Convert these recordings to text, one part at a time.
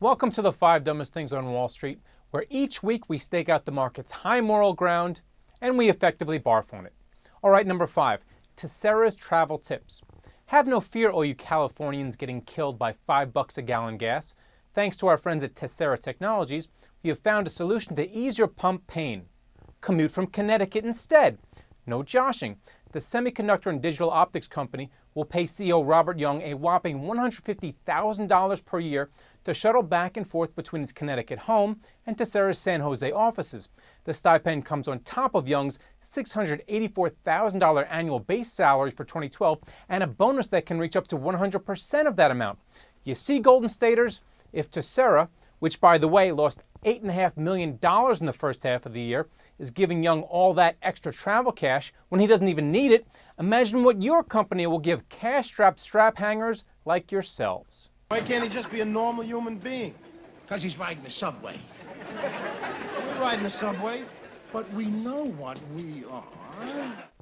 Welcome to the 5 Dumbest Things on Wall Street, where each week we stake out the market's high moral ground and we effectively barf on it. All right, number 5, Tessera's travel tips. Have no fear, all you Californians getting killed by $5 a gallon gas. Thanks to our friends at Tessera Technologies, we have found a solution to ease your pump pain. Commute from Connecticut instead. No joshing. The semiconductor and digital optics company will pay CEO Robert Young a whopping $150,000 per year to shuttle back and forth between its Connecticut home and Tessera's San Jose offices. The stipend comes on top of Young's $684,000 annual base salary for 2012 and a bonus that can reach up to 100% of that amount. You see, Golden Staters, if Tessera, which by the way lost $8.5 million in the first half of the year, is giving Young all that extra travel cash when he doesn't even need it, imagine what your company will give cash-strapped strap hangers like yourselves. Why can't he just be a normal human being? Because he's riding the subway. We're riding the subway, but we know what we are.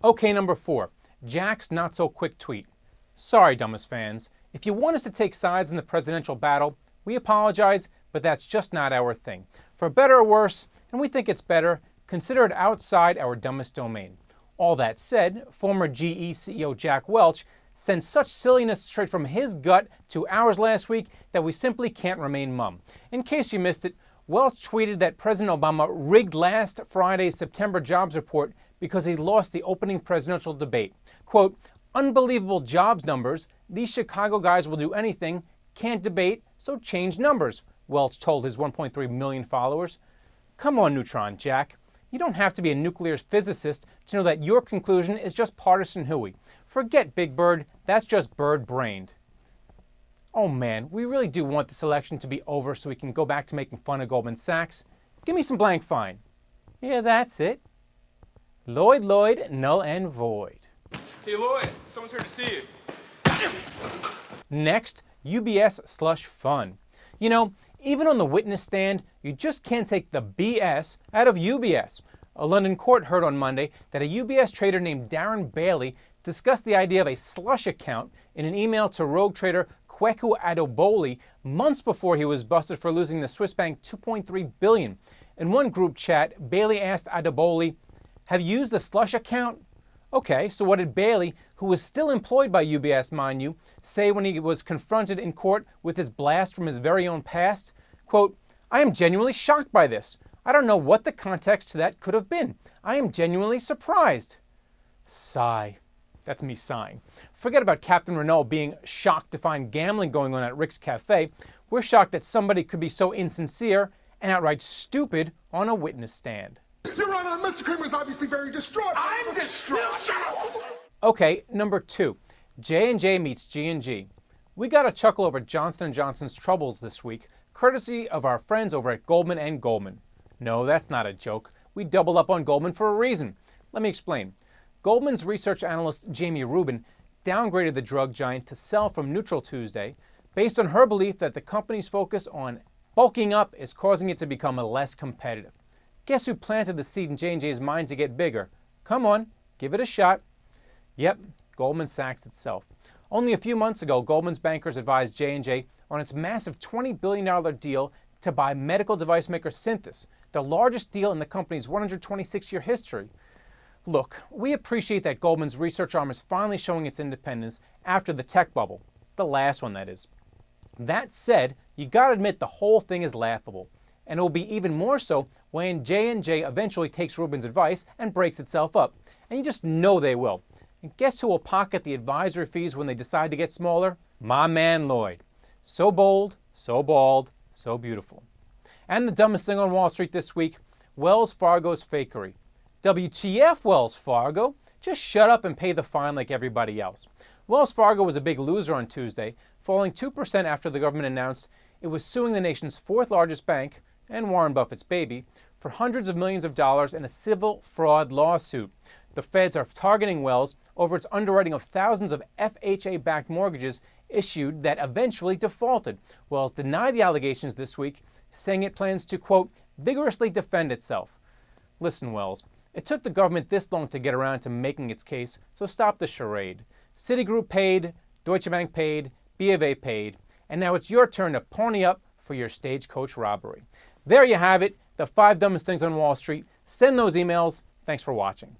Okay, number 4, Jack's not-so-quick tweet. Sorry, dumbest fans. If you want us to take sides in the presidential battle, we apologize, but that's just not our thing. For better or worse, and we think it's better, consider it outside our dumbest domain. All that said, former GE CEO Jack Welch sent such silliness straight from his gut to ours last week that we simply can't remain mum. In case you missed it, Welch tweeted that President Obama rigged last Friday's September jobs report because he lost the opening presidential debate. Quote, "Unbelievable jobs numbers. These Chicago guys will do anything. Can't debate, so change numbers," Welch told his 1.3 million followers. Come on, Neutron Jack. You don't have to be a nuclear physicist to know that your conclusion is just partisan hooey. Forget Big Bird, that's just bird-brained. Oh man, we really do want this election to be over so we can go back to making fun of Goldman Sachs. Give me some blank fine. Yeah, that's it. Lloyd, null and void. Hey Lloyd, someone's here to see you. Next, UBS Slush fun. You know, even on the witness stand, you just can't take the BS out of UBS. A London court heard on Monday that a UBS trader named Darren Bailey discussed the idea of a slush account in an email to rogue trader Kweku Adoboli months before he was busted for losing the Swiss bank $2.3 billion. In one group chat, Bailey asked Adoboli, "Have you used the slush account?" Okay, so what did Bailey, who was still employed by UBS, mind you, say when he was confronted in court with his blast from his very own past? Quote, "I am genuinely shocked by this. I don't know what the context to that could have been. I am genuinely surprised." Sigh. That's me sighing. Forget about Captain Renault being shocked to find gambling going on at Rick's Cafe. We're shocked that somebody could be so insincere and outright stupid on a witness stand. Your Honor, Mr. Kramer is obviously very distraught. I'm distraught. Okay, number 2, J&J meets G&G. We got a chuckle over Johnson & Johnson's troubles this week, courtesy of our friends over at Goldman and Goldman. No, that's not a joke. We doubled up on Goldman for a reason. Let me explain. Goldman's research analyst Jamie Rubin downgraded the drug giant to sell from neutral Tuesday based on her belief that the company's focus on bulking up is causing it to become less competitive. Guess who planted the seed in J&J's mind to get bigger? Come on, give it a shot. Yep, Goldman Sachs itself. Only a few months ago, Goldman's bankers advised J&J on its massive $20 billion deal to buy medical device maker Synthes, the largest deal in the company's 126-year history. Look, we appreciate that Goldman's research arm is finally showing its independence after the tech bubble. The last one, that is. That said, you gotta admit the whole thing is laughable. And it will be even more so when J&J eventually takes Rubin's advice and breaks itself up. And you just know they will. And guess who will pocket the advisory fees when they decide to get smaller? My man Lloyd. So bold, so bald, so beautiful. And the dumbest thing on Wall Street this week, Wells Fargo's fakery. WTF, Wells Fargo? Just shut up and pay the fine like everybody else. Wells Fargo was a big loser on Tuesday, falling 2% after the government announced it was suing the nation's 4th largest bank, and Warren Buffett's baby, for hundreds of millions of dollars in a civil fraud lawsuit. The feds are targeting Wells over its underwriting of thousands of FHA-backed mortgages issued that eventually defaulted. Wells denied the allegations this week, saying it plans to, quote, vigorously defend itself. Listen, Wells, it took the government this long to get around to making its case, so stop the charade. Citigroup paid, Deutsche Bank paid, B of A paid, and now it's your turn to pony up, for your stagecoach robbery. There you have it, the 5 dumbest things on Wall Street. Send those emails. Thanks for watching.